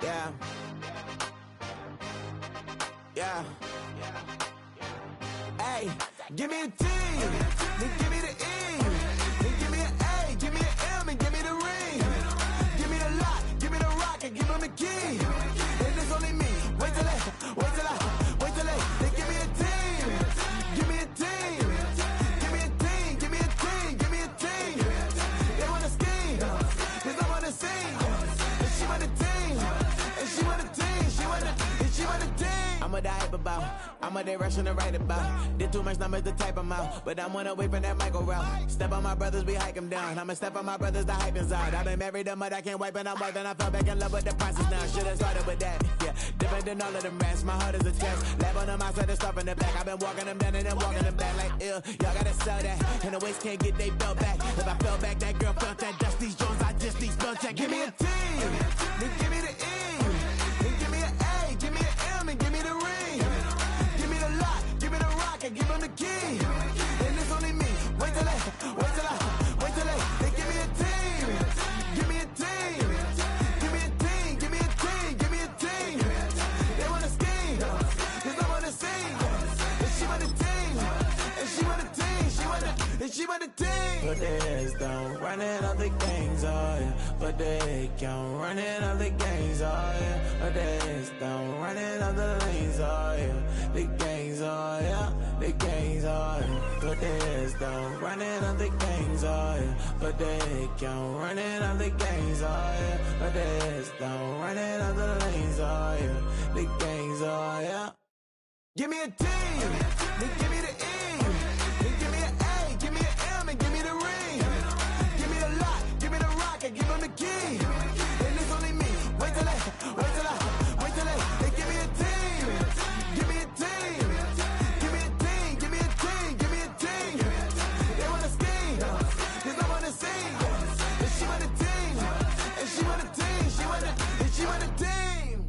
Yeah. Yeah. Hey, give me a T, then give me the E, then give me an A, give me an M, and give me the ring. Give me the lock, give me the rock, and give him the key. And it's only me. Wait till they give me a team. Give me a team. Give me a team. Give me a team. Give me a team. They wanna scheme, 'cause I wanna sing. And she want a team. And she want a team. She want a team. I'm what I hype about. I'm a direction to write about. Did too much numbers to type them out. But I'm one away from that micro route. Step on my brothers, we hike them down. I'ma step on my brothers, the hype is out. I've been married them, but I can't wipe and I'm wiping. I fell back in love with the process now. Should've started with that. Yeah, different than all of them rats. My heart is a test. Lab on them outside, the stuff in the back. I've been walking them down and then walking them back like ill. Y'all gotta sell that. And the waist can't get they belt back. If I fell back, that girl felt that. Dust these Jones, I just need spell check. Give me a T, then give me the E, then give me an A, give me an M, and give me the ring. Give me the lock, give me the rock, and give him the key. And it's only me. Wait till they give me a team. Give me a team. Give me a team. Give me a team. Give me a team. They wanna scheme, 'cause I wanna sing. And she want a team. And she want a team. She want a team. Put their heads down, running all the gangs, oh yeah. Put their head down, running all the gangs, oh yeah. Put their heads down, running all the lanes, oh yeah. The gangs, oh yeah. The gangs, oh yeah. Put their heads down, running all the gangs, oh yeah. Put their head down, running all the gangs, oh yeah. Put their heads down, running all the lanes, oh yeah. The gangs, oh yeah. Give me a T, then give me the E, then give me an A, give me an M, and give me the ring. Give me the lock, give me the rock, and give him the key. And it's only me. Wait till they give me a team. Give me a team. Give me a team. Give me a team. Give me a team. They wanna scheme, 'cause I wanna sing. And she want a team. And she want a team. She want a team.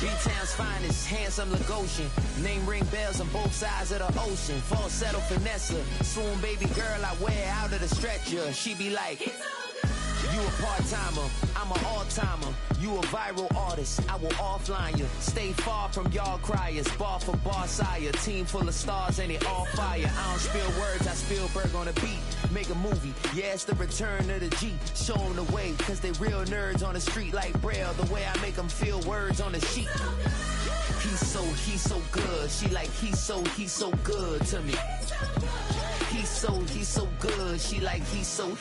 G-Town's finest, handsome Lagosian. Name ring bells on both sides of the ocean. Falsetto finesse, swoon baby girl I wear out of the stretcher. She be like, you a part-timer, I'm an all-timer. You a viral artist, I will offline you. Stay far from y'all criers, bar for bar sire. Team full of stars and it all fire. I don't spill words, I Spielberg on a beat. Make a movie, yeah, it's the return of the G. Show them the way, cause they real nerds on the street like Braille. The way I make them feel words on the sheet. He's so good. She like, he's so good to me. He's so good. She like, he's so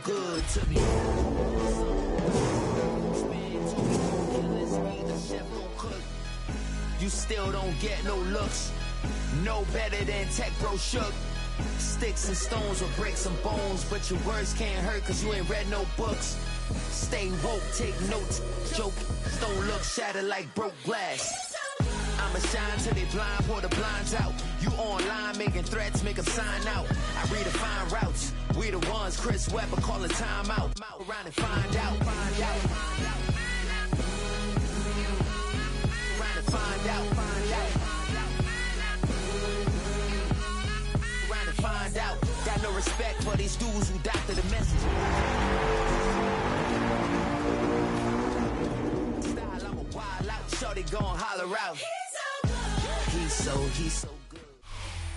good to me. You still don't get no looks. No better than Tech Bro Shook. Sticks and stones will break some bones, but your words can't hurt cause you ain't read no books. Stay woke, take notes, joke, don't look shattered like broke glass. I'ma shine till they blind, pour the blinds out. You online making threats, make them sign out. I redefine routes, we the ones Chris Webber calling time out. Around and find out, find out. Around and find out, find out. Around and find out. Got no respect for these dudes who doctor the message. Style, I'm a wild out, shorty gon' holler out. He's so good.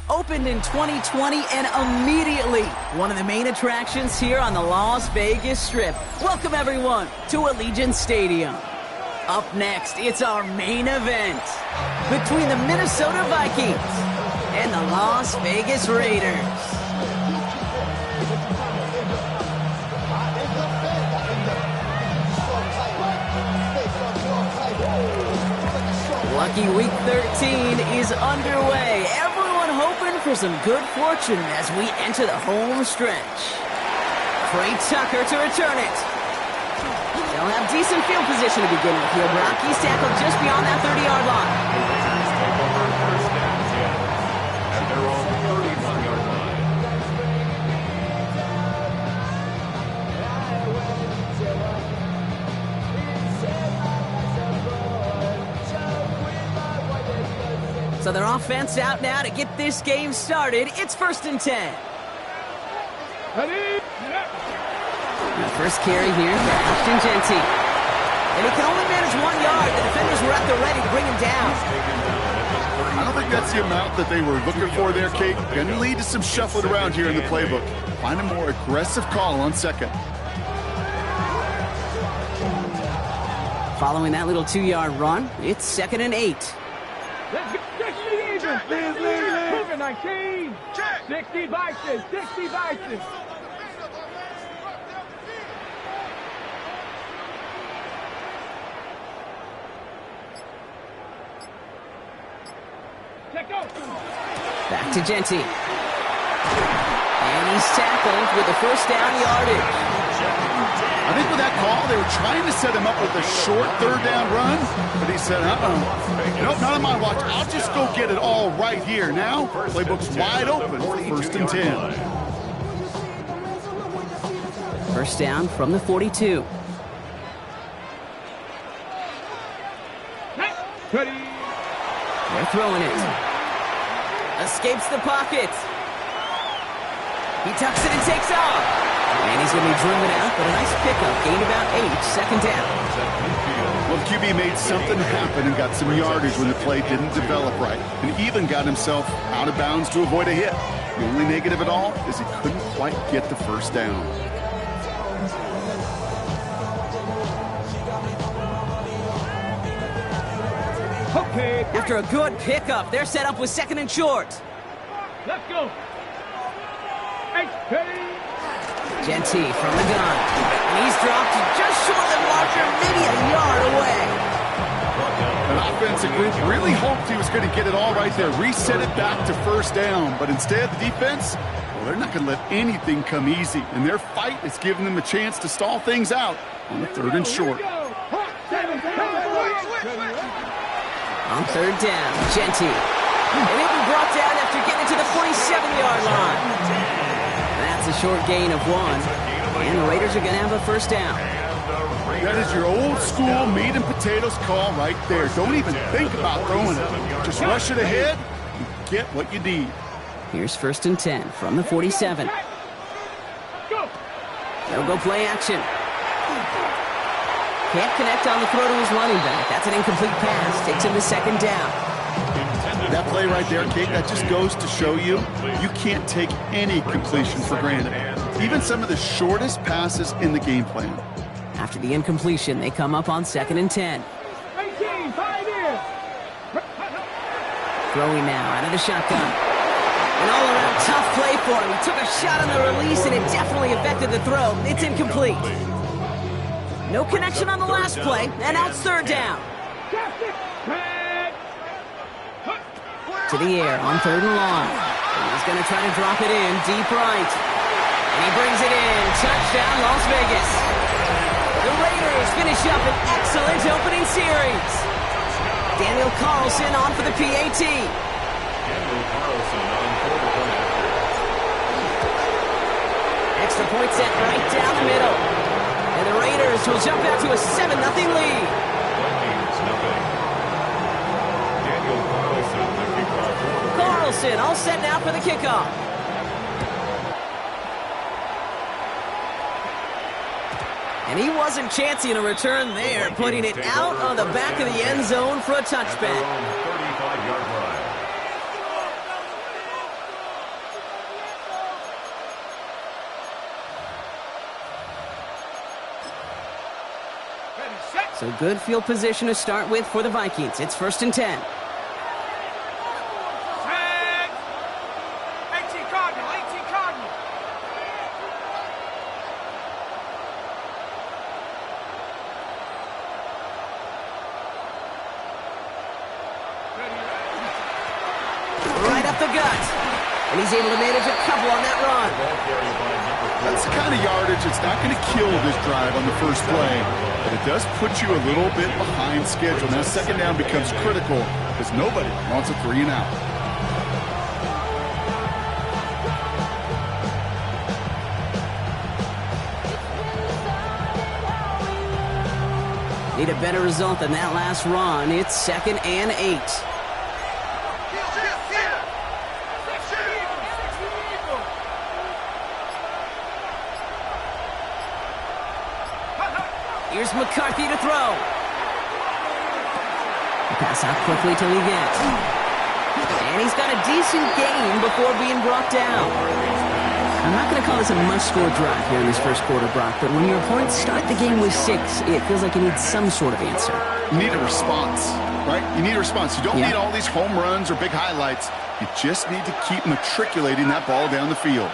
Opened in 2020 and immediately one of the main attractions here on the Las Vegas Strip. Welcome everyone to Allegiant Stadium. Up next, it's our main event between the Minnesota Vikings and the Las Vegas Raiders. Lucky Week 13 is underway. Everyone hoping for some good fortune as we enter the home stretch. Trey Tucker to return it. They'll have decent field position to begin with here. Brocky's tackled just beyond that 30-yard line. And they're on the 31-yard line. So their offense out now to get this game started. It's 1st and 10. The first carry here for Ashton Jeanty. And he can only manage 1 yard. The defenders were at the ready to bring him down. I don't think that's the amount that they were looking for there, Kate. Going to lead to some shuffling around here in the playbook. Find a more aggressive call on second. Following that little 2-yard run, it's 2nd and 8. Let's get 60 even. 19. 60 vices. 60 vices. Back to Jeanty. And he's tackled with the first down yardage. I think with that call, they were trying to set him up with a short 3rd down run, but he said, nope, not on my watch. I'll just go get it all right here. Now, playbook's wide open for 1st and 10. First down from the 42. They're throwing it. Escapes the pocket. He tucks it and takes off. And he's going to be driven out, but a nice pickup. Gained about 8, 2nd down. Well, the QB made something happen and got some yardage when the play didn't develop right. And even got himself out of bounds to avoid a hit. The only negative at all is he couldn't quite get the first down. After a good pickup, they're set up with 2nd and short. Let's go. Jeanty from the gun. And he's dropped just short of the marker, maybe a yard away. An offensive group really hoped he was going to get it all right there, reset it back to 1st down. But instead, the defense, well, they're not going to let anything come easy. And their fight is giving them a chance to stall things out on the 3rd and short. On 3rd down, Jeanty. And he'll be brought down after getting to the 47-yard line. That's a short gain of 1. And the Raiders are going to have a first down. That is your old school meat and potatoes call right there. Don't even think about throwing it. Just rush it ahead and get what you need. Here's 1st and 10 from the 47. They'll go play action. Can't connect on the throw to his running back. That's an incomplete pass. Takes him to 2nd down. That play right there, Kate, that just goes to show you, you can't take any completion for granted. Even some of the shortest passes in the game plan. After the incompletion, they come up on 2nd and 10. 18, 5 in. Throwing now out of the shotgun. An all-around tough play for him. He took a shot on the release, and it definitely affected the throw. It's incomplete. No connection on the last play, and now it's 3rd down. To the air on 3rd and long. He's going to try to drop it in deep right. And he brings it in. Touchdown, Las Vegas. The Raiders finish up an excellent opening series. Daniel Carlson on for the PAT. Extra point set right down the middle. And the Raiders will jump out to a 7-0 lead. Carlson all set now for the kickoff. And he wasn't chancing a return there, putting it out on the back of the end zone for a touchback. So good field position to start with for the Vikings. It's 1st and 10. Right up the gut. And he's able to manage a couple on that run. That's the kind of yardage that's not going to kill this drive on the first play, but it does put you a little bit behind schedule. Now 2nd down becomes critical because nobody wants a 3 and out. Need a better result than that last run. It's 2nd and 8. Here's McCarthy to throw. Pass out quickly till he gets. And he's got a decent gain before being brought down. I'm not going to call this a must-score drive here in this first quarter, Brock, but when your opponents start the game with 6, it feels like you need some sort of answer. You need a response, right? You need a response. You don't need all these home runs or big highlights. You just need to keep matriculating that ball down the field.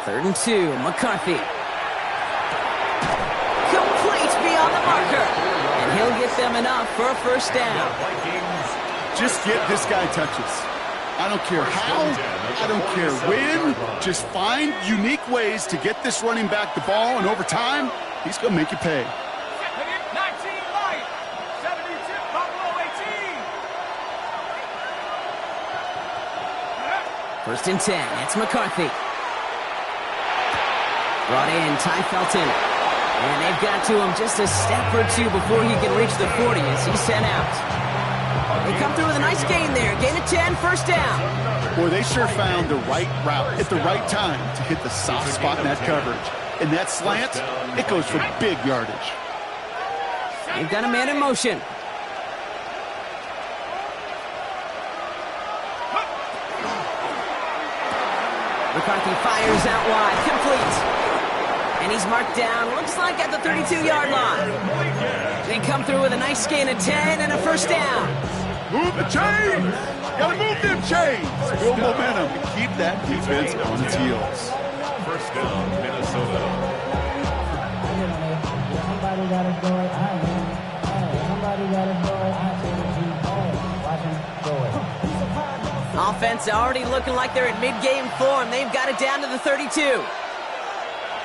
3rd and 2, McCarthy. Complete beyond the marker. And he'll get them enough for a first down. Just get this guy touches. I don't care how, I don't care when. Just find unique ways to get this running back the ball, and over time, he's going to make you pay. 19 light, 72, Buffalo 18. 1st and 10, it's McCarthy. Brought in, Ty Felton. And they've got to him just a step or two before he can reach the 40 as he's sent out. They come through with a nice gain there. Gain of 10, first down. Boy, they sure found the right route at the right time to hit the soft spot in that coverage. And that slant, it goes for big yardage. They've got a man in motion. McCarthy fires out wide, complete. And he's marked down, looks like at the 32-yard line. They come through with a nice gain of 10 and a first down. Move the chains! Gotta move them chains! Build momentum and keep that defense on its heels. First down, Minnesota. Somebody gotta go it, I am. Somebody gotta go it, I am. Watch him go it. Offense already looking like they're in mid-game form. They've got it down to the 32.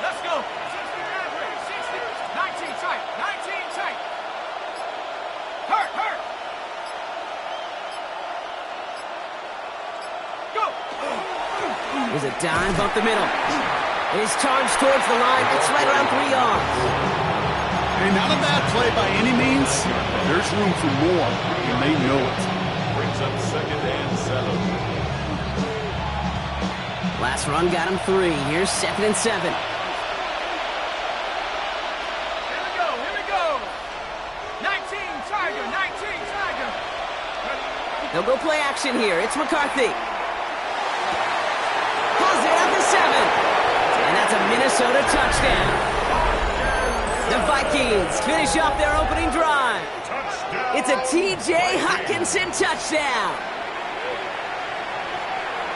Let's go. 60, 19 tight, 19 tight. Hurt. Go. There's a dive up the middle. His charge towards the line. It's right around 3 yards. Hey, not a bad play by any means. There's room for more, and they know it. Brings up 2nd and 7. Last run got him 3. Here's 2nd and 7. Here we go. 19 Tiger. They'll go play action here. It's McCarthy. Pulls it at the 7. And that's a Minnesota touchdown. The Vikings finish off their opening drive. It's a T.J. Hockenson touchdown.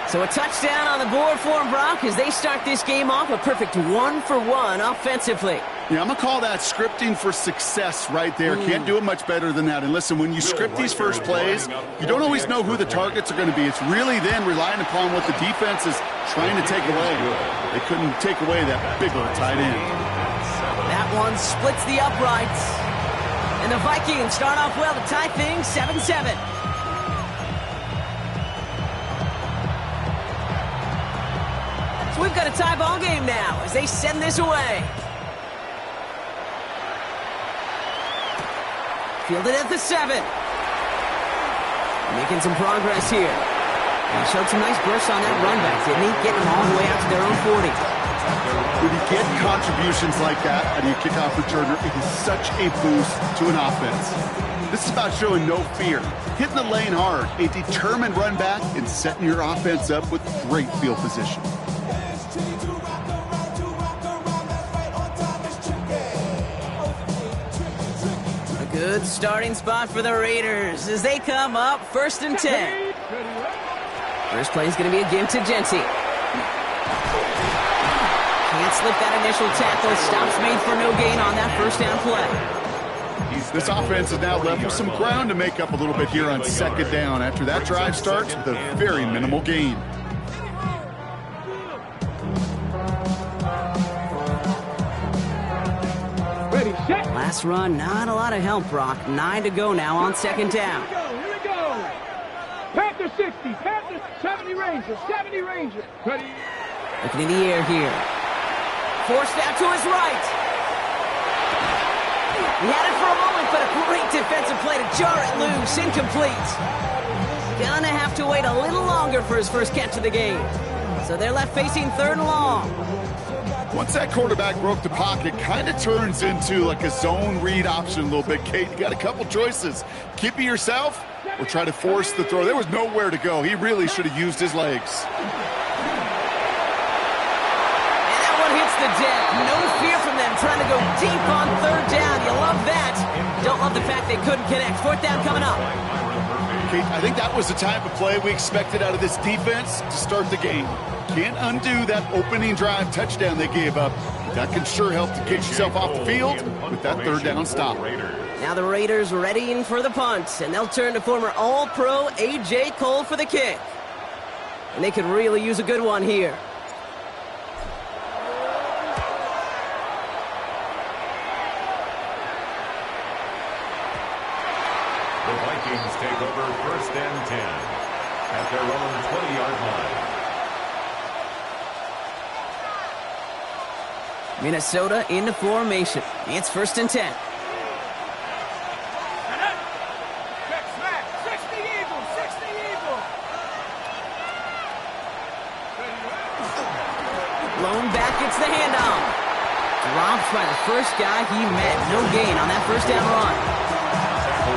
So a touchdown on the board for them, Brock, as they start this game off a perfect 1-for-1 offensively. Yeah, I'm going to call that scripting for success right there. Can't do it much better than that. And listen, when you script these first plays, you don't always know who the targets are going to be. It's really then relying upon what the defense is trying to take away. They couldn't take away that big old tight end. That one splits the uprights. And the Vikings start off well to tie things 7-7. So we've got a tie ball game now as they send this away. Fielded at the 7. Making some progress here. He showed some nice bursts on that run back, didn't he? Getting them all the way out to their own 40. When you get contributions like that out of your kickoff returner, it is such a boost to an offense. This is about showing no fear, hitting the lane hard, a determined run back, and setting your offense up with great field position. A good starting spot for the Raiders as they come up 1st and 10. First play is going to be a give to Genty. Can't slip that initial tackle. Stops made for no gain on that first down play. This offense is now left with some ground to make up a little bit here on 2nd down after that drive starts with a very minimal gain. Ready, set. Last run, not a lot of help, Brock. 9 to go now on 2nd down. Here we go. Panther 60, Panther 70 Ranger, 70 Ranger. Ready. Looking in the air here. Forced out to his right. He had it for a moment, but a great defensive play to jar it loose. Incomplete. gonna have to wait a little longer for his first catch of the game. So they're left facing 3rd and long. Once that quarterback broke the pocket, kind of turns into like a zone read option a little bit. Kate, you got a couple choices. Keep it yourself or try to force the throw. There was nowhere to go. He really should have used his legs. And that one hits the deck. No fear from them trying to go deep on 3rd down. You love that. Don't love the fact they couldn't connect. 4th down coming up. Kate, I think that was the type of play we expected out of this defense to start the game. Can't undo that opening drive touchdown they gave up. That can sure help to get yourself off the field with that 3rd down stop. Now the Raiders readying for the punt, and they'll turn to former All-Pro A.J. Cole for the kick. And they could really use a good one here. The Vikings take over 1st and 10 at their own 20-yard line. Minnesota into formation. It's 1st and 10. Blown back, it's the handoff. Dropped by the first guy he met. No gain on that 1st down run.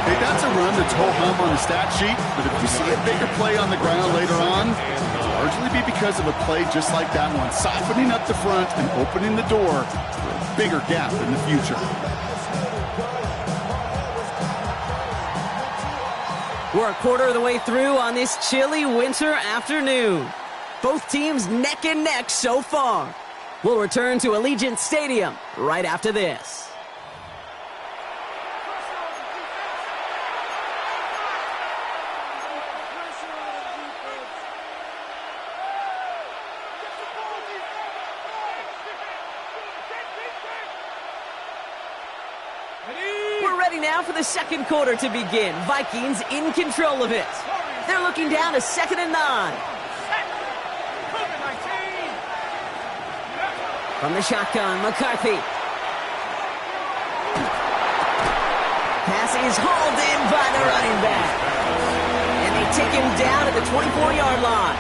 Hey, that's a run that's ho-hum on the stat sheet, but if you see a bigger play on the ground later on, it'll largely be because of a play just like that one, softening up the front and opening the door for a bigger gap in the future. We're a quarter of the way through on this chilly winter afternoon. Both teams neck and neck so far. We'll return to Allegiant Stadium right after this. We're ready now for the 2nd quarter to begin. Vikings in control of it. They're looking down to 2nd and 9. From the shotgun, McCarthy. Pass is hauled in by the running back. And they take him down at the 24-yard line.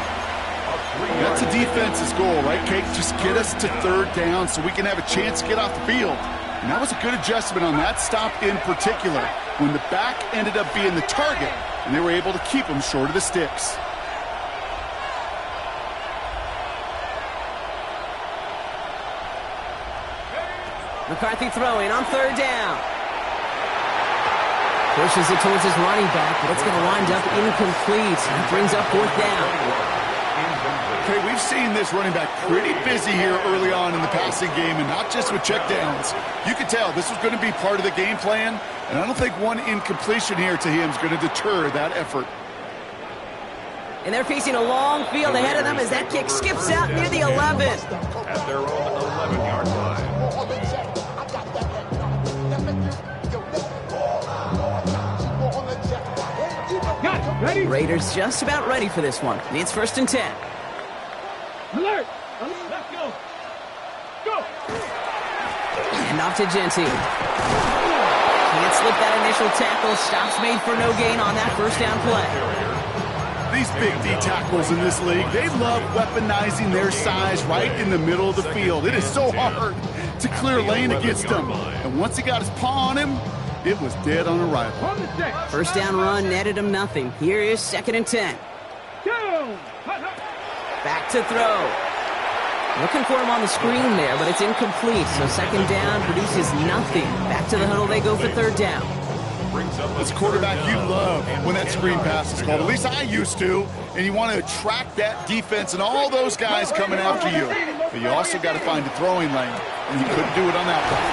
That's a defense's goal, right, Kate? Just get us to 3rd down so we can have a chance to get off the field. And that was a good adjustment on that stop in particular, when the back ended up being the target, and they were able to keep him short of the sticks. McCarthy throwing on 3rd down. Pushes it towards his running back, but it's going to wind up incomplete. That brings up 4th down. Okay, we've seen this running back pretty busy here early on in the passing game, and not just with checkdowns. You could tell this was going to be part of the game plan, and I don't think one incompletion here to him is going to deter that effort. And they're facing a long field ahead of them as that kick skips out near the 11. At their own 11-yard line. Ready? Raiders just about ready for this one. It's 1st and 10. Alert! Let's go! Go! And off to Genty. Can't slip that initial tackle. Stops made for no gain on that 1st down play. These big D tackles in this league, they love weaponizing their size right in the middle of the field. It is so hard to clear lane against them. And once he got his paw on him, it was dead on arrival. 1st down run netted him nothing. Here is 2nd and 10. Back to throw. Looking for him on the screen there, but it's incomplete. So 2nd down produces nothing. Back to the huddle they go for 3rd down. As a quarterback, you love when that screen pass is called. At least I used to. And you want to attract that defense and all those guys coming after you. But you also got to find a throwing lane. And you couldn't do it on that play.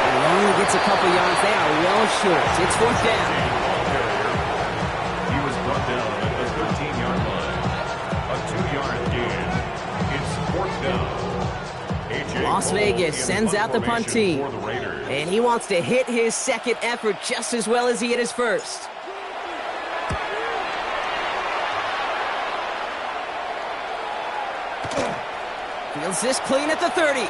He only gets a couple yards. They are well short. It's 4th down. He was brought down at the 13-yard line. A 2-yard gain. It's 4th down. Las Vegas sends out the punt team. And he wants to hit his 2nd effort just as well as he hit his 1st. Feels this clean at the 30.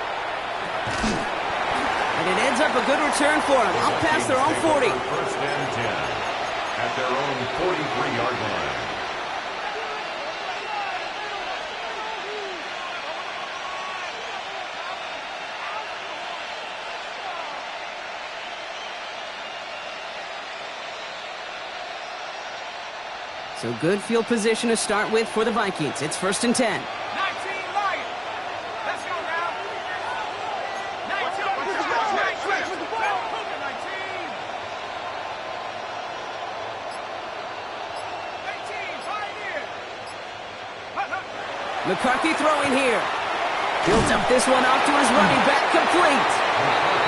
And it ends up a good return for him. Up past their own 40. 1st and 10 at their own 43-yard line. So good field position to start with for the Vikings. It's 1st and 10. 19 Lions. Let's go now. 19. 18 Pioneers. McCarthy throwing here. Builds up this one off to his running back, complete.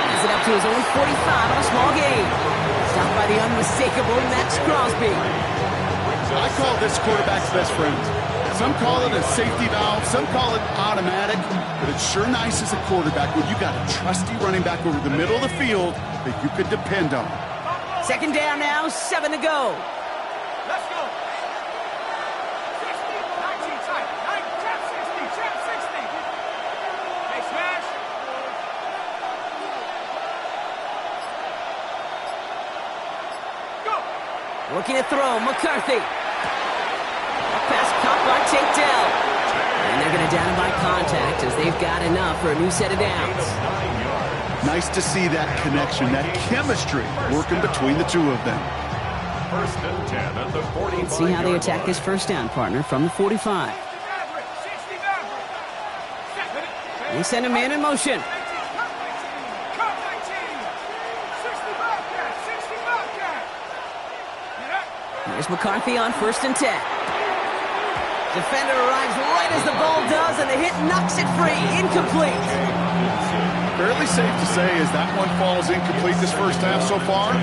Has it up to his own 45 on a small gain. Stopped by the unmistakable Max Crosby. I call this quarterback's best friend. Some call it a safety valve, some call it automatic, but it's sure nice as a quarterback when you got a trusty running back over the middle of the field that you could depend on. 2nd down now, 7 to go. Let's go. 60, 19 tight. 10, 60, 10, 60. Hey, smash. Go. Looking to throw, McCarthy. A pass caught by Takedell. And they're going to down him by contact as they've got enough for a new set of downs. Nice to see that connection, that chemistry working between the two of them. 1st and 10 at the 45. Let's see how they attack this first down, partner, from the 45. 60 Maverick. They send a man in motion. 19, cut 19. 60 Bobcat, 60 Bobcat. Get up. Here's McCarthy on 1st and 10. Defender arrives right as the ball does, and the hit knocks it free. Incomplete. Fairly safe to say as that one falls incomplete this first half so far,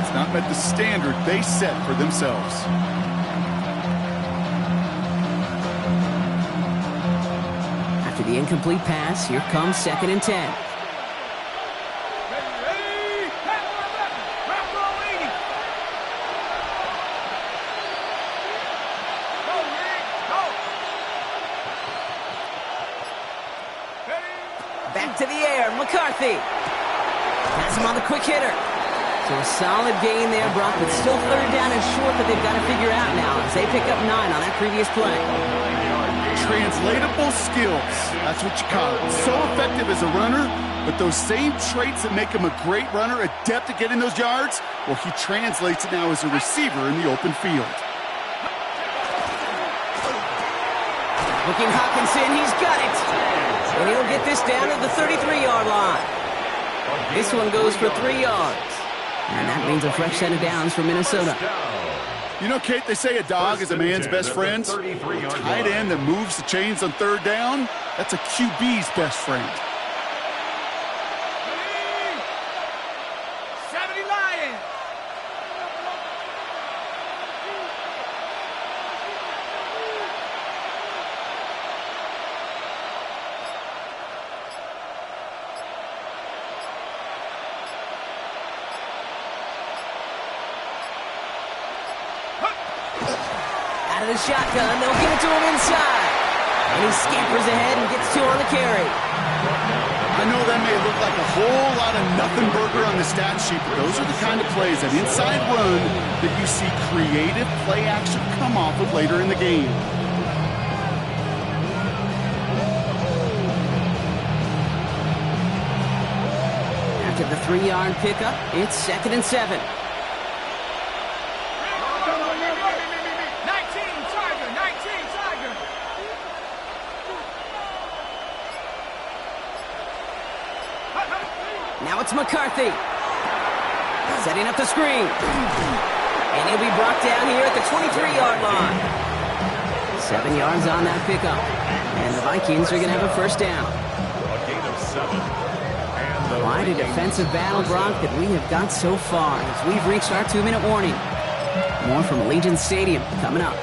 it's not met the standard they set for themselves. After the incomplete pass, here comes 2nd and 10. Ready, pass for 11. Wrap roll 80. Go, Rick, go. Ready. Back to the air, McCarthy. Has him on the quick hitter. So a solid gain there, Brock, but still 3rd down and short that they've got to figure out now as they pick up 9 on that previous play. Translatable skills, that's what you call it. So effective as a runner, but those same traits that make him a great runner, adept at getting those yards, well, he translates it now as a receiver in the open field. Looking Hawkinson, he's got it. And he'll get this down to the 33-yard line. This one goes for 3 yards. And that means a fresh set of downs for Minnesota. You know, Kate, they say a dog is a man's best friend. A tight end that moves the chains on 3rd down, that's a QB's best friend. 70 Lions. Out of the shotgun, they'll give it to him inside. And he scampers ahead and gets 2 on the carry. I know that may look like a whole lot of nothing burger on the stat sheet, but those are the kind of plays, that inside run, that you see creative play action come off of later in the game. After the 3-yard pickup, it's 2nd and 7. 19 Tiger, 19 Tiger. Now it's McCarthy. Setting up the screen. And he'll be brought down here at the 23-yard line. 7 yards on that pickup. And the Vikings are going to have a first down. A gain of 7. Quite a defensive battle, Brock, that we have got so far as we've reached our 2-minute warning. More from Allegiant Stadium coming up.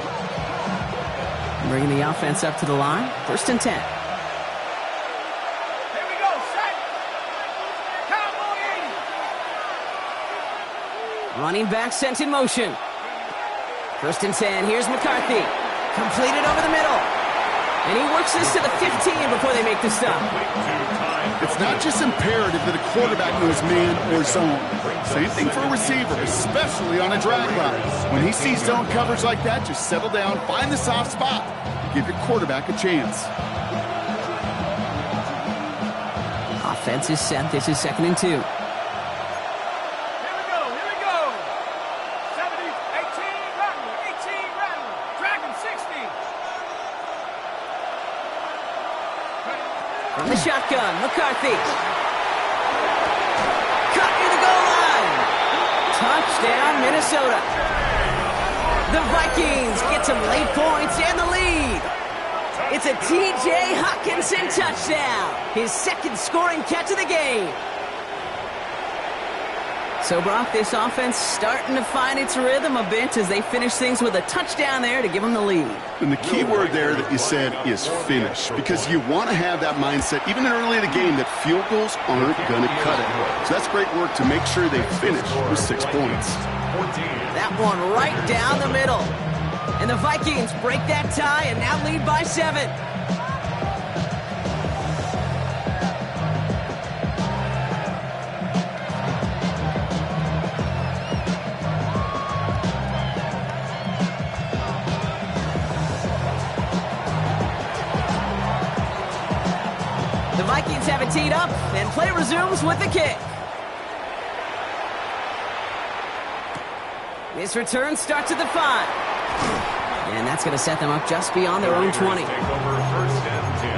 Bringing the offense up to the line. 1st and 10. Here we go, set. Cowboy 80. Running back sent in motion. 1st and 10. Here's McCarthy. Completed over the middle. And he works this to the 15 before they make the stop. It's not just imperative that a quarterback knows man or zone. Same thing for a receiver, especially on a drag route. When he sees zone coverage like that, just settle down, find the soft spot, and give your quarterback a chance. Offense is set. This is 2nd and 2. Here we go, here we go. 70, 18 Rattler, 18 Rattler. From the shotgun, McCarthy. Cut near the goal line. Touchdown, Minnesota. The Vikings get some late points and the lead. It's a T.J. Hockenson touchdown. His second scoring catch of the game. So, Brock, this offense starting to find its rhythm a bit as they finish things with a touchdown there to give them the lead. And the key word there that you said is finish, because you want to have that mindset, even early in the game, that field goals aren't going to cut it. So that's great work to make sure they finish with 6 points. That one right down the middle. And the Vikings break that tie and now lead by 7. The Vikings have it teed up, and play resumes with the kick. This return starts at the 5. And that's going to set them up just beyond their own 20. Take over first and 10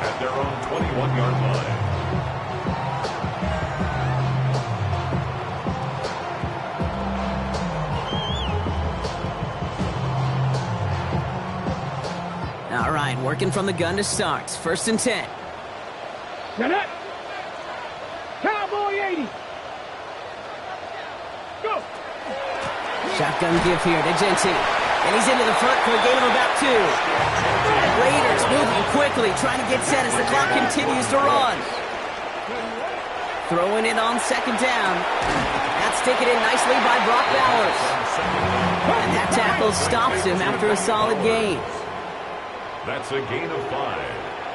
at their own 21-yard line. All right, working from the gun to start. First and 10. Set up. Cowboy 80. Go. Shotgun give here to Genty. And he's into the front for a gain of about 2. Raiders moving quickly, trying to get set as the clock continues to run. Throwing it on second down. That's taken in nicely by Brock Bowers. And that tackle stops him after a solid gain. That's a gain of 5.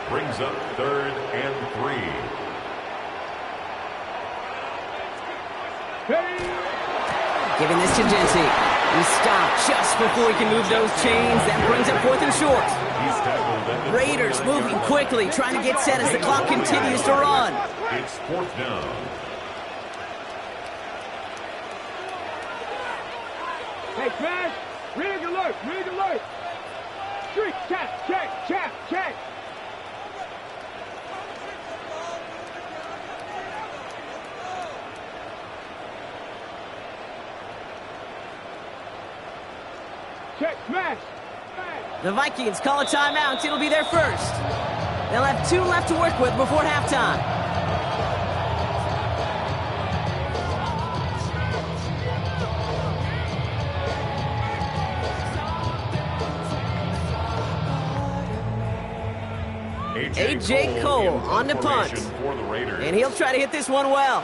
Brings up 3rd and 3. Giving this to Genty. He stopped just before he can move those chains. That brings up 4th and short. He's tackled at the Raiders moving quickly, trying to get set as the clock continues to run. It's 4th down. Hey, Smash. Rig alert. Rig alert. Street. Check. Check. Check. Check. Check, smash. The Vikings call a timeout. It'll be their first. They'll have 2 left to work with before halftime. A.J. Cole on the punt. For the Raiders. And he'll try to hit this one well.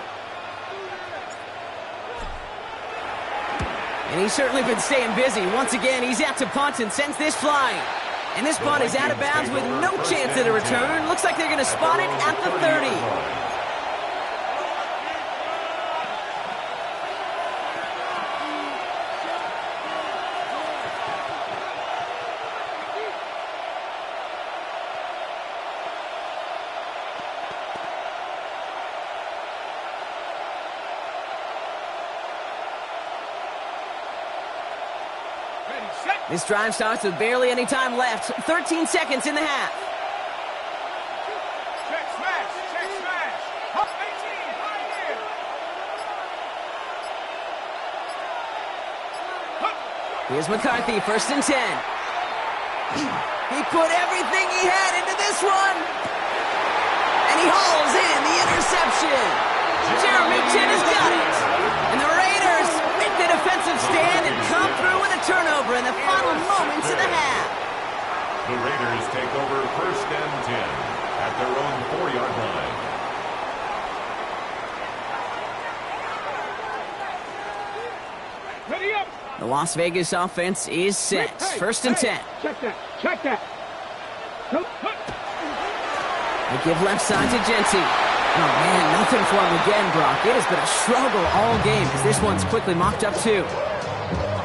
And he's certainly been staying busy. Once again, he's out to punt and sends this flying. And this punt is out of bounds with no chance at a return. Looks like they're going to spot it at the 30. This drive starts with barely any time left. 13 seconds in the half. Check, smash. Check, smash. Up 18, right here. Here's McCarthy, 1st and 10. He put everything he had into this one. And he hauls in the interception. Jeremy Chin has got it. And the Raiders make the defensive stand and come through with a turnover in the final moments of the half. The Raiders take over 1st and 10 at their own 4-yard line. Ready up. The Las Vegas offense is set. 1st and 10. Check that. Check that. Nope. They give left side to Genty. Oh, man, nothing for him again, Brock. It has been a struggle all game as this one's quickly mocked up, too.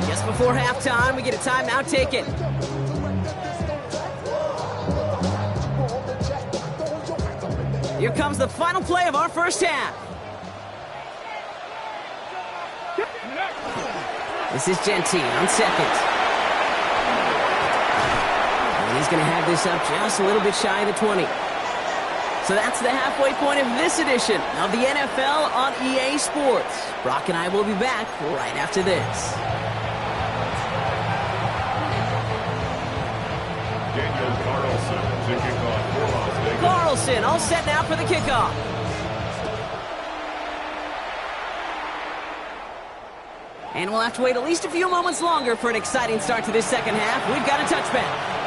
Just before halftime, we get a timeout taken. Here comes the final play of our first half. This is Genty on second. And he's going to have this up just a little bit shy of the 20. So that's the halfway point of this edition of the NFL on EA Sports. Brock and I will be back right after this. Daniel Carlson to kick off for Las Vegas. Carlson all set now for the kickoff. And we'll have to wait at least a few moments longer for an exciting start to this second half. We've got a touchback.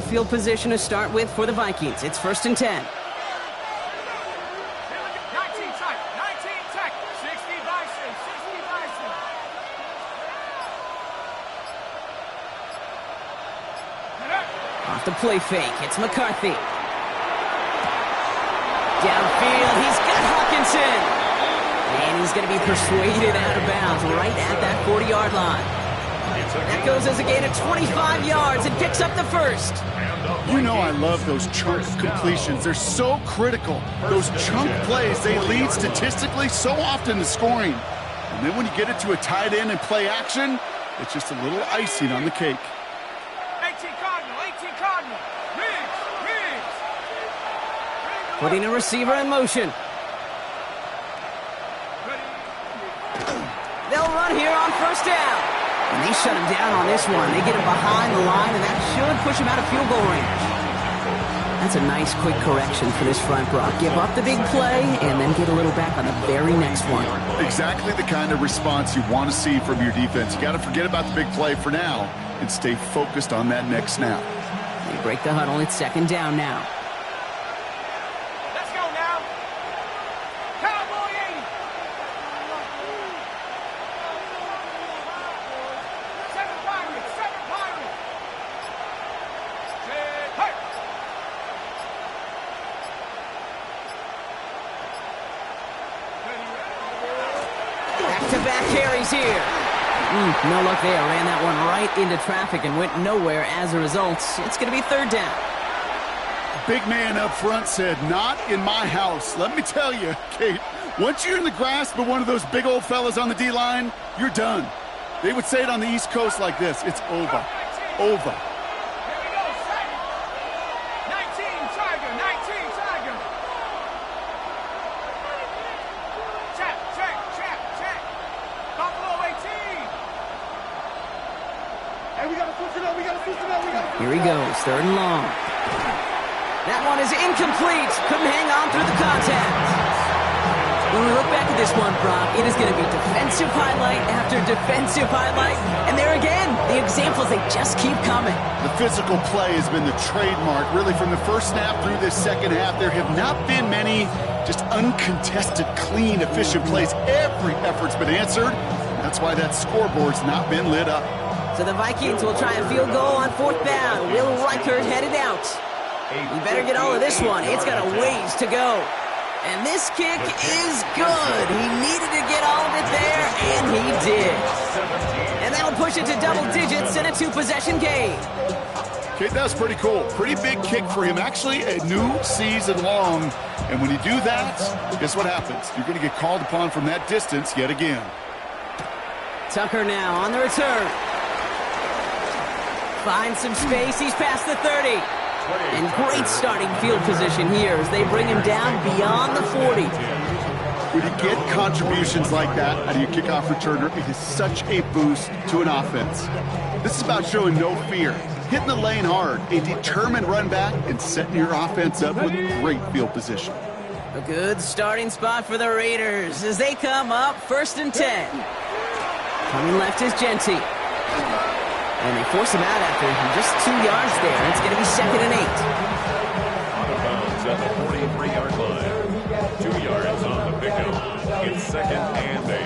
good field position to start with for the Vikings. It's 1st and 10. 19 tight, 19 tight, 60 Bison, 60 Bison. Off the play fake, it's McCarthy. Downfield, he's got Hawkinson. And he's going to be persuaded out of bounds right at that 40-yard line. That goes as a gain of 25 yards and picks up the first. You know I love those chunk completions. They're so critical. Those chunk plays, they lead statistically so often to scoring. And then when you get it to a tight end and play action, it's just a little icing on the cake. 18 Cardinal, 18 Cardinal. Riggs. Putting a receiver in motion. They'll run here on 1st down. And they shut him down on this one. They get him behind the line, and that should push him out of field goal range. That's a nice quick correction for this front, Brock. Give up the big play and then get a little back on the very next one. Exactly the kind of response you want to see from your defense. You got to forget about the big play for now and stay focused on that next snap. They break the huddle. It's 2nd down now. Let's go now. Cowboy 80. 7 Pirates, 7 Pirates. Hey. Back-to-back carries here. No luck there. Ran that one right into traffic and went nowhere as a result. It's going to be 3rd down. Big man up front said, "Not in my house." Let me tell you, Kate, once you're in the grasp of one of those big old fellas on the D-line, you're done. They would say it on the East Coast like this: it's over. Over. Here we go, set. 19 Tiger, 19 Tiger. Check. Buffalo 18. Hey, we got to switch it up. Here he goes. 3rd and long. That one is incomplete. Couldn't hang on through the contact. When we look back at this one, Brock, it is going to be defensive highlight after defensive highlight. And there again, the examples, they just keep coming. The physical play has been the trademark, really, from the first snap through this second half. There have not been many just uncontested, clean, efficient plays. Every effort's been answered. That's why that scoreboard's not been lit up. So the Vikings will try a field goal on 4th down. Will Reichert headed out. We better get all of this one. It's got a ways to go. And this kick is good. He needed to get all of it there, and he did. And that'll push it to double digits in a 2-possession game. Okay, that's pretty cool. Pretty big kick for him. Actually, a new season long. And when you do that, guess what happens? You're going to get called upon from that distance yet again. Tucker now on the return. Finds some space. He's past the 30. And great starting field position here as they bring him down beyond the 40. When you get contributions like that out of your kickoff returner, it is such a boost to an offense. This is about showing no fear, hitting the lane hard, a determined run back, and setting your offense up with great field position. A good starting spot for the Raiders as they come up 1st and 10. Coming left is Genty. And they force him out after just 2 yards there. It's going to be 2nd and 8. Out of bounds at the 43-yard line. 2 yards on the pickup. It's 2nd and 8.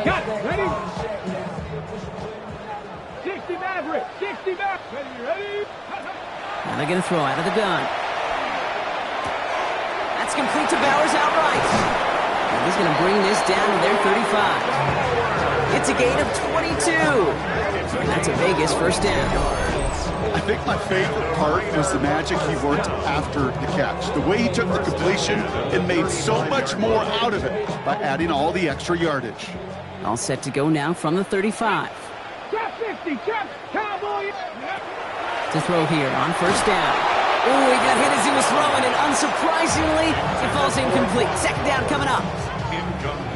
Got it. Ready? 60 Maverick. 60 Maverick. Ready? Now they're going to throw out of the gun. That's complete to Bowers outright. And he's going to bring this down to their 35. It's a gain of 22. And that's a Vegas 1st down. I think my favorite part was the magic he worked after the catch. The way he took the completion and made so much more out of it by adding all the extra yardage. All set to go now from the 35. Trap 50. Trap Cowboy. To throw here on 1st down. Oh, he got hit as he was throwing, and unsurprisingly, it falls incomplete. 2nd down coming up.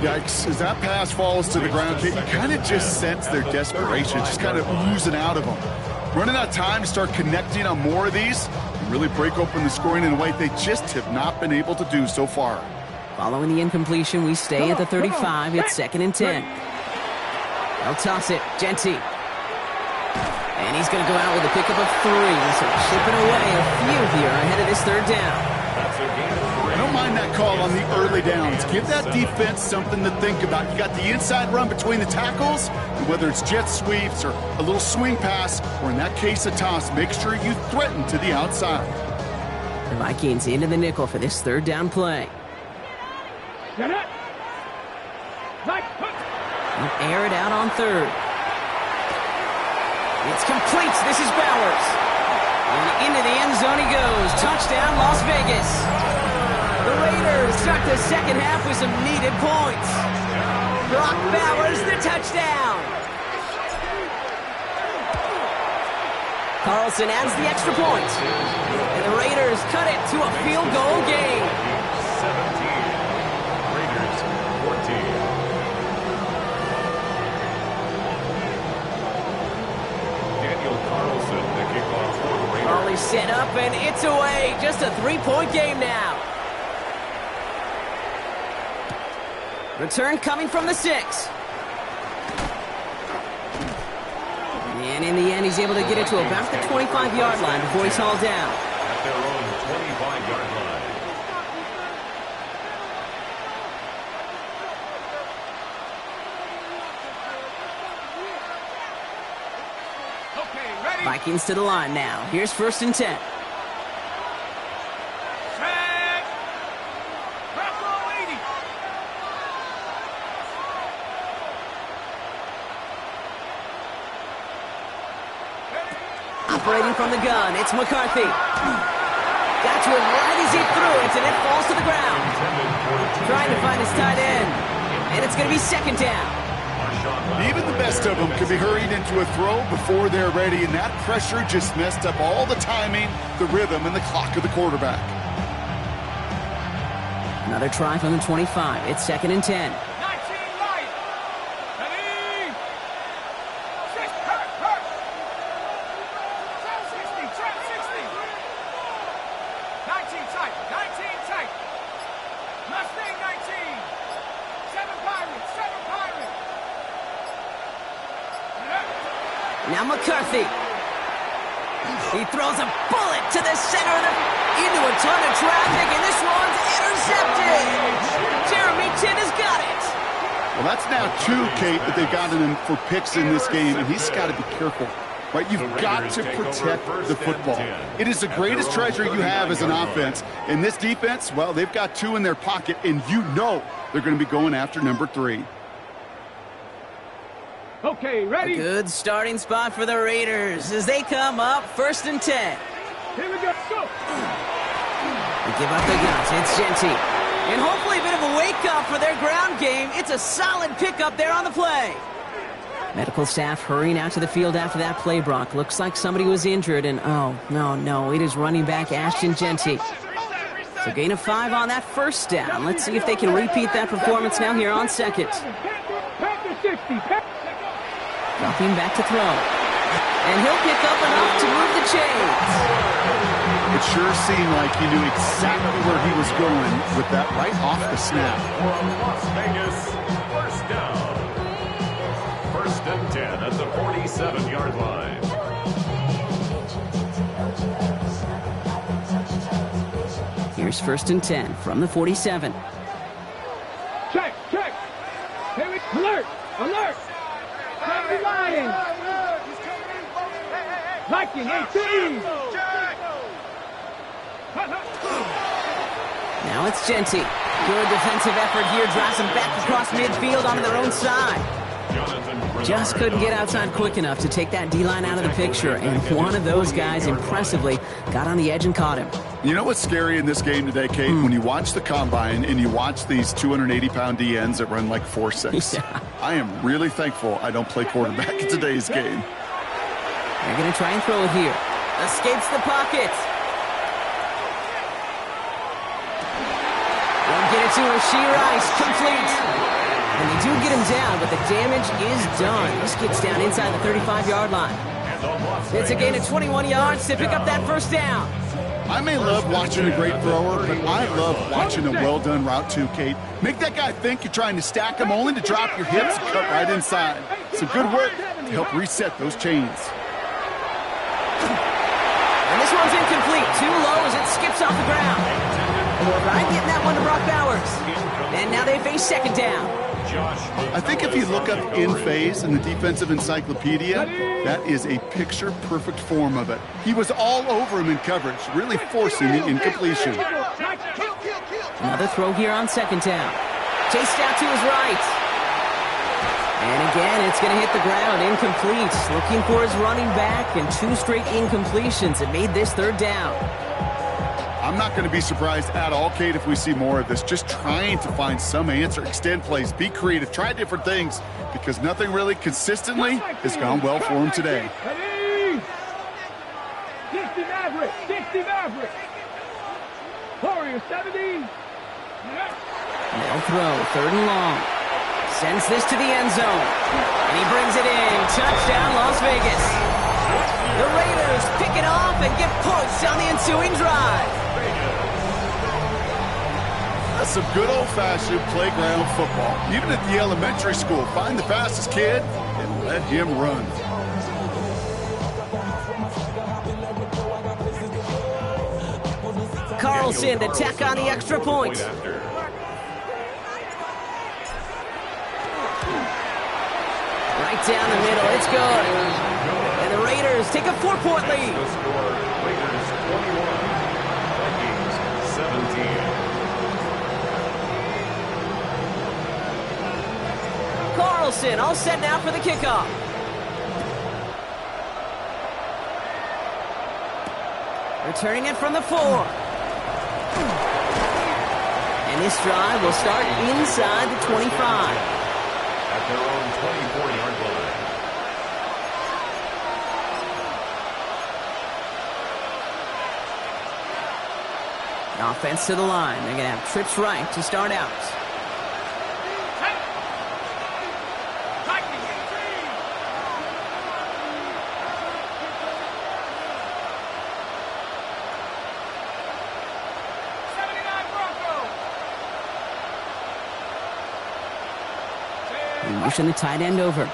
Yikes, as that pass falls to the ground, you kind of just sense their desperation, just kind of oozing out of them. Running out of time to start connecting on more of these and really break open the scoring in a way they just have not been able to do so far. Following the incompletion, we stay at the 35. It's 2nd and 10. They'll toss it. Genty. And he's going to go out with a pickup of 3. So chipping away a few here ahead of this 3rd down. That's a gain of 3. I don't mind that call on the early downs. Give that defense something to think about. You got the inside run between the tackles, and whether it's jet sweeps or a little swing pass, or in that case a toss, make sure you threaten to the outside. The Vikings into the nickel for this 3rd down play. Get it. Air it out on 3rd. It's complete. This is Bowers. And into the end zone he goes. Touchdown, Las Vegas. The Raiders start the 2nd half with some needed points. Brock Bowers, the touchdown. Carlson adds the extra point. And the Raiders cut it to a field goal game. 17. Raiders 14. Daniel Carlson, the kickoff for the Raiders. Early set up, and it's away. Just a 3-point game now. Return coming from the 6. And in the end, he's able to get it to about the 25-yard line before he's hauled down. At their own 25-yard line. Okay, ready? Vikings to the line now. Here's 1st and 10. Set. Press roll 80. Operating from the gun, it's McCarthy. Got to him right as he threw it, and it falls to the ground. Trying to find his tight end. And it's going to be 2nd down. Even the best of them could be hurried into a throw before they're ready, and that pressure just messed up all the timing, the rhythm, and the clock of the quarterback. Another try from the 25. It's 2nd and 10. 19 light. Ready. 6. Hurt. 60. 60. 19 tight. 19 tight. Mustang 19. 7 Pirates. 7 Pirates. Now McCarthy. He throws a bullet to the center of into a ton of traffic, and this one's intercepted. Jeremy Chin has got it. Well, that's now 2, Kate, that they've gotten him for picks in this game, and he's got to be careful. Right? You've got to protect the football. It is the greatest treasure you have as an offense. In this defense, well, they've got 2 in their pocket, and you know they're going to be going after number 3. Okay, ready? A good starting spot for the Raiders as they come up 1st and 10. Here we go. Go. They give up the guns. It's Genty. And hopefully a bit of a wake-up for their ground game. It's a solid pickup there on the play. Medical staff hurrying out to the field after that play, Brock. Looks like somebody was injured, and oh, no, it is running back Ashton Genty. So gain of 5 on that 1st down. Let's see if they can repeat that performance now here on 2nd. Panther 60. Dropping back to throw. And he'll pick up enough to move the chains. It sure seemed like he knew exactly where he was going with that right off the snap. For Las Vegas, 1st down. 1st and 10 at the 47-yard line. Here's 1st and 10 from the 47. Check. Here we alert. Heavy Lions. Viking 18. Now it's Genty. Good defensive effort here. Drives them back across midfield onto their own side. Just couldn't get outside quick enough to take that D-line out of the picture. And one of those guys impressively got on the edge and caught him. You know what's scary in this game today, Kate? When you watch the combine and you watch these 280-pound DNs that run like 4.6. Yeah. I am really thankful I don't play quarterback in today's game. They're going to try and throw it here. Escapes the pocket. They'll get it to Rashee Rice. Complete. And they do get him down, but the damage is done. This gets down inside the 35-yard line. It's a gain of 21 yards to pick up that 1st down. I may love watching a great thrower, but I love watching a well-done route too, Kate. Make that guy think you're trying to stack him only to drop your hips and cut right inside. Some good work to help reset those chains. And this one's incomplete. Too low as it skips off the ground. Tried getting that one to Brock Bowers. And now they face second down. I think if you look up in phase in the defensive encyclopedia, that is a picture-perfect form of it. He was all over him in coverage, really forcing the incompletion. Another throw here on second down. Chased out to his right. And again, it's going to hit the ground, incomplete. Looking for his running back, and 2 straight incompletions. It made this third down. I'm not going to be surprised at all, Kate, if we see more of this. Just trying to find some answer, extend plays, be creative, try different things, because nothing really consistently has gone well for him today. 60 Maverick, 60 Maverick. Warrior 70. They'll throw, third and long. Sends this to the end zone. And he brings it in. Touchdown, Las Vegas. The Raiders pick it off and get points on the ensuing drive. That's some good old-fashioned playground football. Even at the elementary school, find the fastest kid and let him run. Carlson to tack on the extra point. Right down the middle, it's good. And the Raiders take a 4-point lead. The score, Raiders 21, Vikings 17. Carlson all set now for the kickoff. Returning it from the 4. And this drive will start inside the 25. At their own 24-yard line. Offense to the line. They're going to have trips right to start out. Motion the tight end over.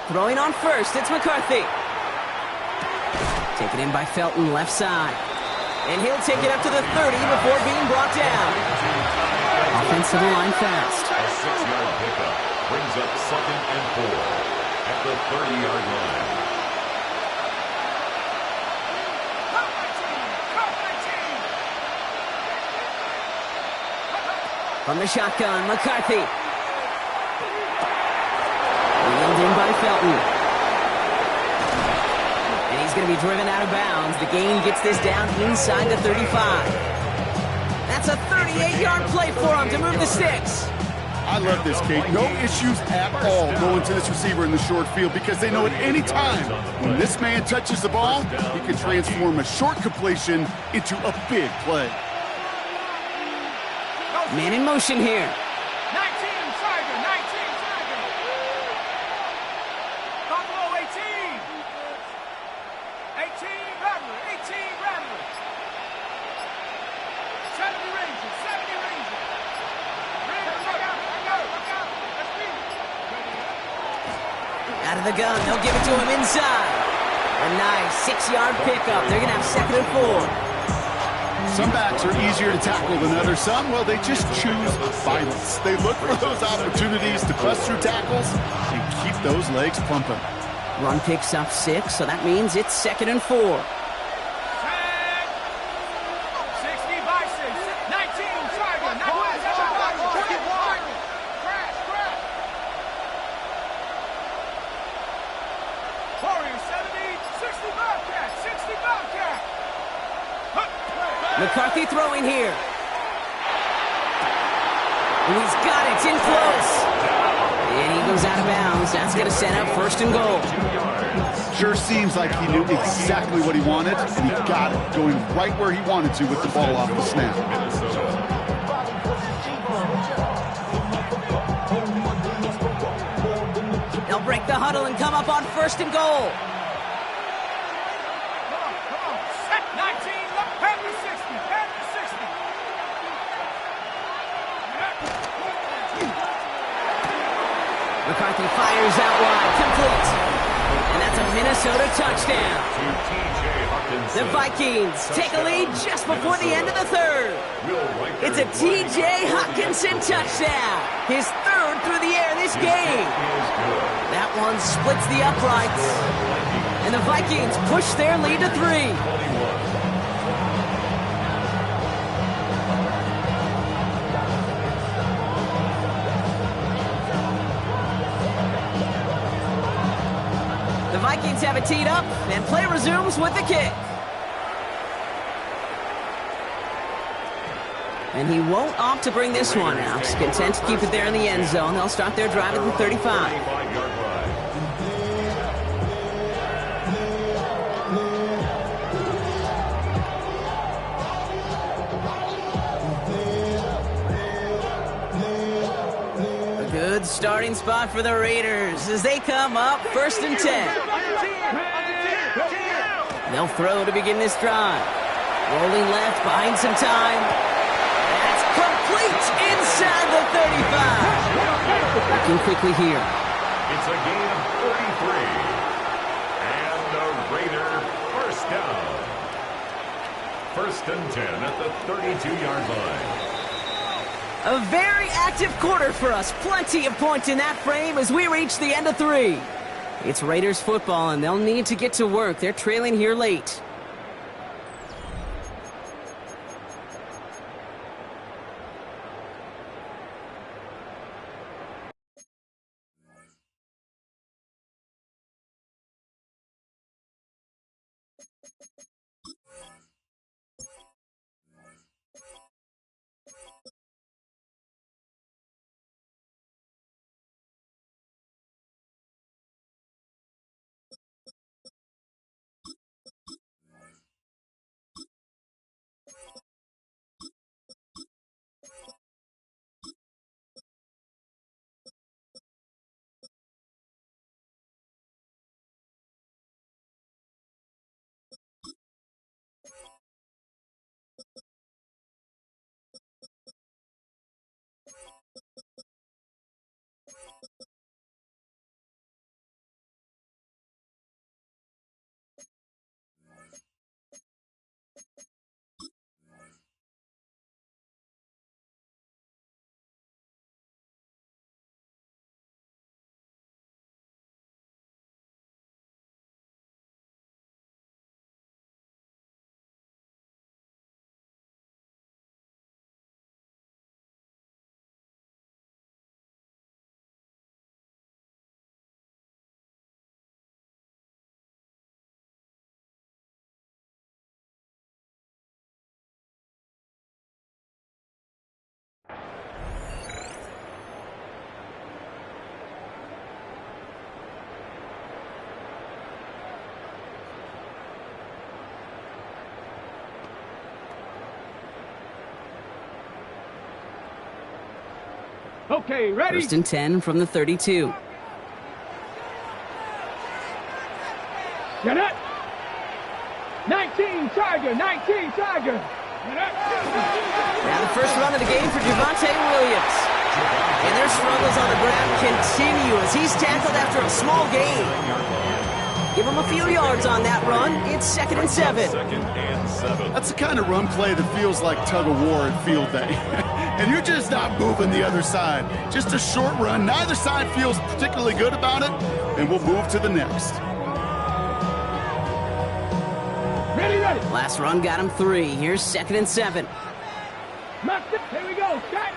Throwing on first, it's McCarthy. Taken in by Felton, left side. And he'll take it up to the 30 before being brought down. Offense to the line fast. A 6-yard pickup brings up 2nd and 4 at the 30-yard line. From the shotgun, McCarthy. Wheeled in by Felton. And he's going to be driven out of bounds. The gain gets this down inside the 35. That's a 38-yard play for him to move the sticks. I love this, Kate. No issues at all going to this receiver in the short field because they know at any time when this man touches the ball, he can transform a short completion into a big play. Man in motion here. 19 Tiger, 19 Tiger. Buffalo 18. 18 Rattler, 18 Rattler. 70 Rangers, 70 Rangers. Look out. Let's beat it. Out of the gun, they'll give it to him inside. A nice 6-yard pickup. They're going to have 2nd and 4. Some backs are easier to tackle than others. Some, well, they just choose violence. They look for those opportunities to bust through tackles and keep those legs pumping. Run picks up 6, so that means it's 2nd and 4. 60 by 6. 19 Tiger, 21. Crash. Warrior 70, 60 Bobcat, 60 Bobcat. McCarthy throwing here. And he's got it. It's in close. And he goes out of bounds. That's going to set up 1st and goal. Sure seems like he knew exactly what he wanted, and he got it, going right where he wanted to with the ball off the snap. They'll break huddle and come up on 1st and goal. Come on. Set 19, look, head to 60, head to 60. McCarthy fires out wide, complete. And that's a Minnesota touchdown. The Vikings take a lead just before the end of the 3rd. It's a T.J. Hockenson touchdown. His 3rd through the air this game. That one splits the uprights. And the Vikings push their lead to 3. The Vikings have it teed up, and play resumes with the kick. And he won't opt to bring this one out. He's content to keep it there in the end zone. They'll start their drive at the 35. A good starting spot for the Raiders as they come up 1st and 10. They'll throw to begin this drive. Rolling left, buying some time. That's complete inside the 35. Looking quickly here. It's a gain of 43. And the Raider first down. 1st and 10 at the 32-yard line. A very active quarter for us. Plenty of points in that frame as we reach the end of 3. It's Raiders football, and they'll need to get to work. They're trailing here late. Okay, ready? 1st and 10 from the 32. Get up. 19 Tiger, 19 Tiger. Now the first run of the game for Javonte Williams. And their struggles on the ground continue as he's tackled after a small gain. Give him a few yards on that run. It's 2nd and 7. That's the kind of run play that feels like tug-of-war at field day. And you're just not moving the other side. Just a short run. Neither side feels particularly good about it, and we'll move to the next. Ready. Last run got him 3. Here's 2nd and 7. Here we go. Shot.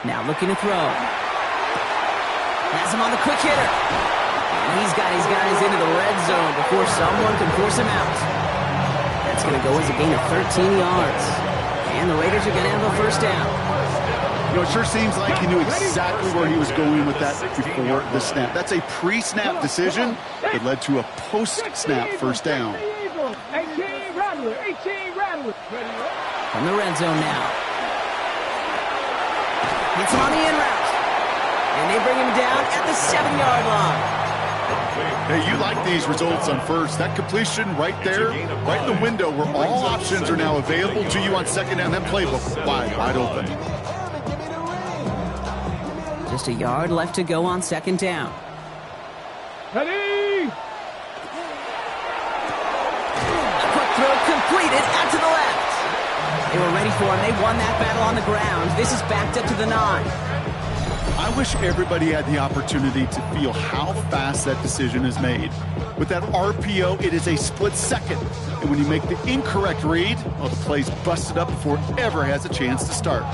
Now looking to throw. Has him on the quick hitter. And he's got his guys into the red zone before someone can force him out. That's going to go as a gain of 13 yards. And the Raiders are going to have a first down. You know, it sure seems like he knew exactly where he was going with that before the snap. That's a pre-snap decision that led to a post-snap first down. 18 Rattler, 18 Rattler. From the red zone now. Hits him on the in route. And they bring him down at the 7-yard line. Hey, you like these results on first. That completion right there, right in the window where all options are now available to you on second down. That playbook wide open. Just a yard left to go on second down. Ready? A quick throw completed out to the left. They were ready for him. They won that battle on the ground. This is backed up to the 9. I wish everybody had the opportunity to feel how fast that decision is made. With that RPO, it is a split second. And when you make the incorrect read, well, the play's busted up before it ever has a chance to start.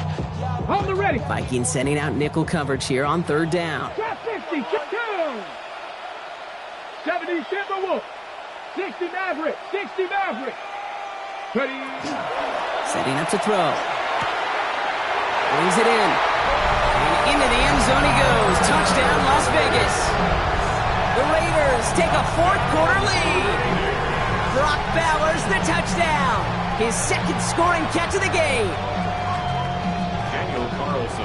On the ready. Vikings sending out nickel coverage here on third down. Trap 50, check down. 70 Timberwolf. 60 Maverick, 60 Maverick. Ready. Setting up to throw. Brings it in. And into the end zone he goes. Touchdown, Las Vegas. The Raiders take a fourth-quarter lead. Brock Bowers the touchdown. His second scoring catch of the game.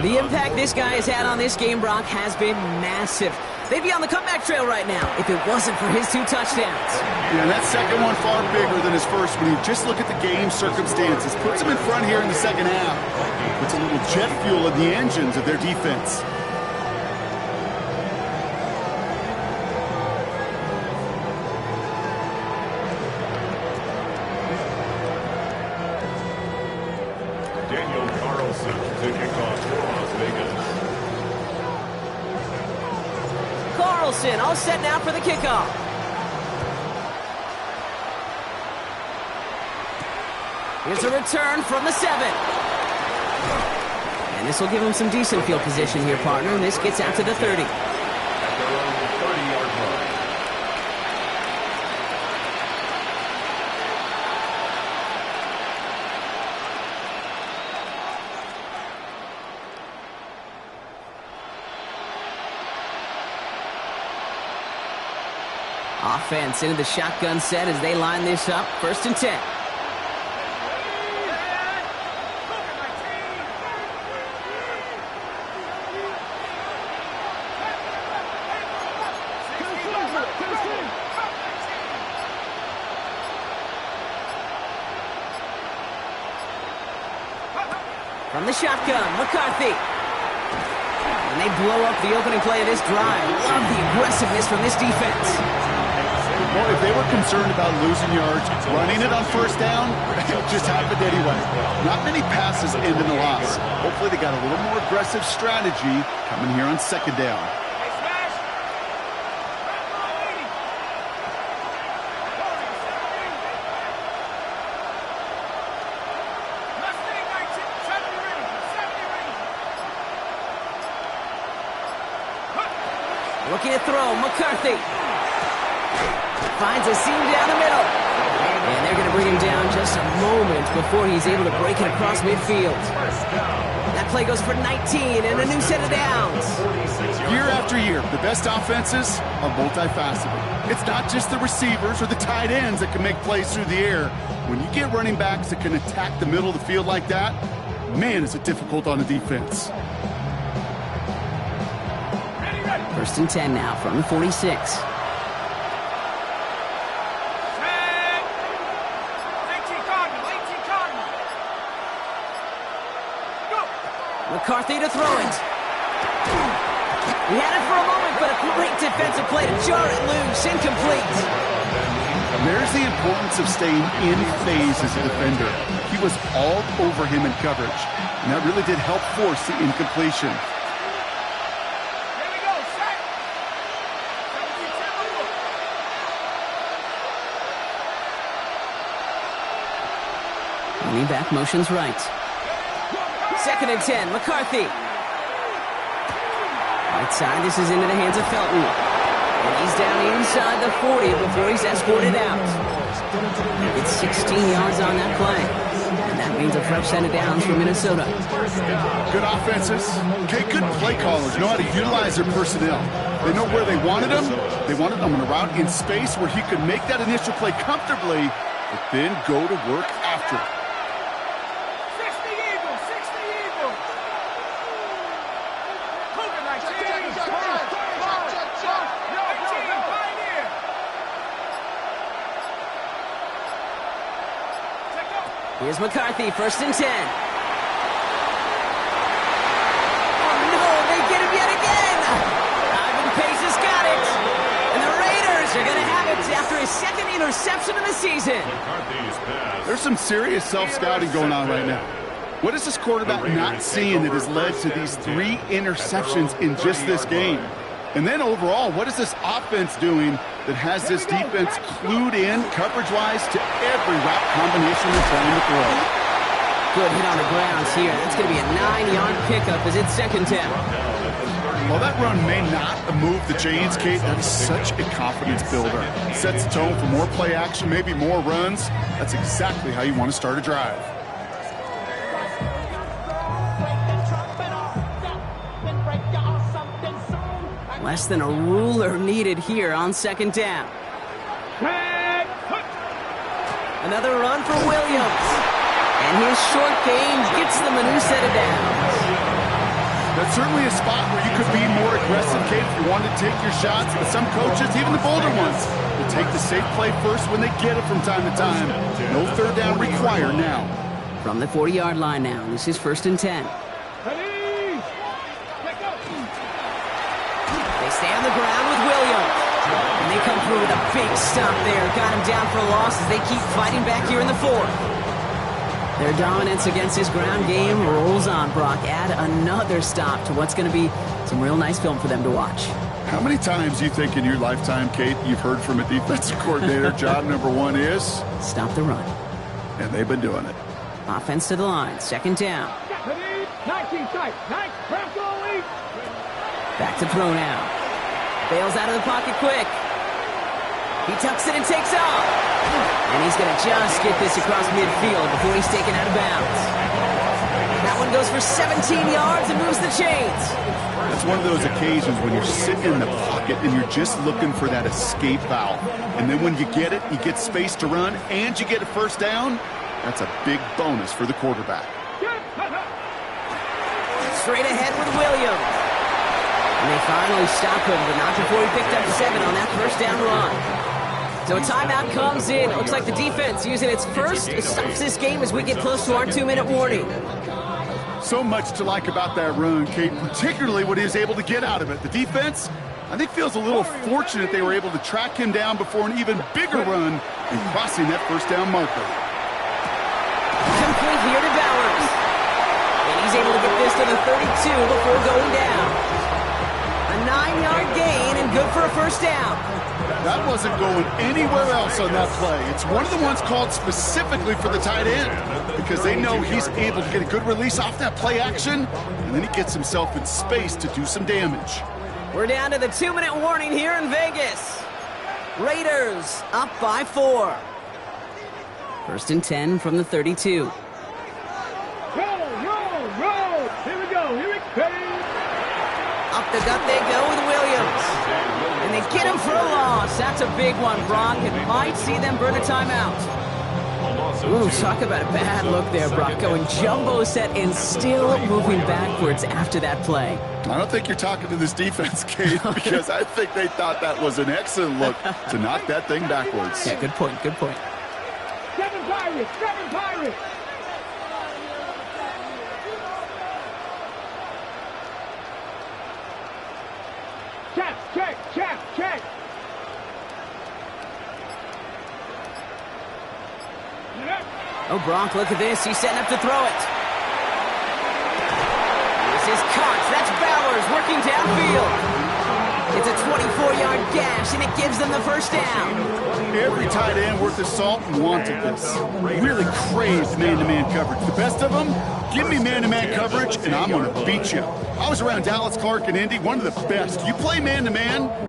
The impact this guy has had on this game, Brock, has been massive. They'd be on the comeback trail right now if it wasn't for his 2 touchdowns. Yeah, that second one far bigger than his first when you just look at the game circumstances. Puts him in front here in the second half. Puts a little jet fuel in the engines of their defense. Daniel Carlson to kick off for Las Vegas. Carlson all set now for the kickoff. Here's a return from the 7. And this will give him some decent field position here, partner. And this gets out to the 30. At their own 30-yard line. Offense into the shotgun set as they line this up. 1st and 10. From the shotgun, McCarthy. And they blow up the opening play of this drive. Love the aggressiveness from this defense. Well, if they were concerned about losing yards, running it on first down, it just happened anyway. Not many passes end in a loss. Hopefully they got a little more aggressive strategy coming here on second down. Looking to throw, McCarthy. Finds a seam down the middle. And they're going to bring him down just a moment before he's able to break it across midfield. That play goes for 19 and a new set of downs. Year after year, the best offenses are multifaceted. It's not just the receivers or the tight ends that can make plays through the air. When you get running backs that can attack the middle of the field like that, man, is it difficult on the defense. 1st and 10 now from the 46. McCarthy to throw it. He had it for a moment, but a great defensive play to jar it loose. Incomplete. There's the importance of staying in phase as a defender. He was all over him in coverage, and that really did help force the incompletion. Lean back motions right. 2nd and 10, McCarthy. Right side, this is into the hands of Felton. And he's down inside the 40 before he's escorted out. It's 16 yards on that play. And that means a fresh set of downs for Minnesota. Good offenses. Okay, good play callers know how to utilize their personnel. They know where they wanted them. They wanted them on a route in space where he could make that initial play comfortably, but then go to work after it. Here's McCarthy, 1st and 10. Oh no, they get him yet again! Ivan Pace has got it! And the Raiders are going to have it after his 2nd interception of the season. There's some serious self-scouting going on right now. What is this quarterback not seeing that has led to these 3 interceptions in just this game? And then overall, what is this offense doing that has this defense clued in coverage-wise to every route combination they're trying to throw? Good hit on the grounds here. That's going to be a 9-yard pickup as it's 2nd down. While that run may not move the chains, Kate, that is such a confidence builder. It sets the tone for more play action, maybe more runs. That's exactly how you want to start a drive. Less than a ruler needed here on 2nd down. Another run for Williams. And his short gain gets them a new set of downs. That's certainly a spot where you could be more aggressive, Kate, if you wanted to take your shots. But some coaches, even the bolder ones, will take the safe play first when they get it from time to time. No 3rd down required now. From the 40-yard line now, this is 1st and 10. They stay on the ground with Williams. And they come through with a big stop there. Got him down for a loss as they keep fighting back here in the 4th. Their dominance against his ground game rolls on, Brock. Add another stop to what's going to be some real nice film for them to watch. How many times do you think in your lifetime, Kate, you've heard from a defensive coordinator, job number 1 is? Stop the run. And they've been doing it. Offense to the line, 2nd down. 19 tight, Back to throw now. Bails out of the pocket quick. He tucks it and takes off. And he's going to just get this across midfield before he's taken out of bounds. That one goes for 17 yards and moves the chains. That's one of those occasions when you're sitting in the pocket and you're just looking for that escape valve. And then when you get it, you get space to run, and you get a 1st down. That's a big bonus for the quarterback. Straight ahead with Williams. And they finally stop him, but not before he picked up 7 on that 1st down run. So a timeout comes in. It looks like the defense using its first stops this game as we get close to our 2-minute warning. So much to like about that run, Kate, particularly what he was able to get out of it. The defense, I think, feels a little fortunate they were able to track him down before an even bigger run and crossing that 1st down marker. Complete here to Bowers. And he's able to get this to the 32 before going down. A 9-yard gain and good for a 1st down. That wasn't going anywhere else on that play. It's one of the ones called specifically for the tight end because they know he's able to get a good release off that play action, and then he gets himself in space to do some damage. We're down to the 2-minute warning here in Vegas. Raiders up by 4. 1st and 10 from the 32. Roll! Here we go, Up the gut they go with Williams. And they get him for a loss. That's a big one, Brock. It might see them burn a timeout. Ooh, talk about a bad look there, Brock. Going jumbo set and still moving backwards after that play. I don't think you're talking to this defense, Kate, because I think they thought that was an excellent look to knock that thing backwards. Yeah, good point, good point. 7 Pirates! Check! Oh, Brock, look at this. He's setting up to throw it. This is Cox. That's Bowers working downfield. It's a 24-yard gash, and it gives them the 1st down. Every tight end worth his salt wanted this. Really craved man-to-man coverage. The best of them, give me man-to-man coverage, and I'm going to beat you. I was around Dallas, Clark, and Indy, one of the best. You play man-to-man,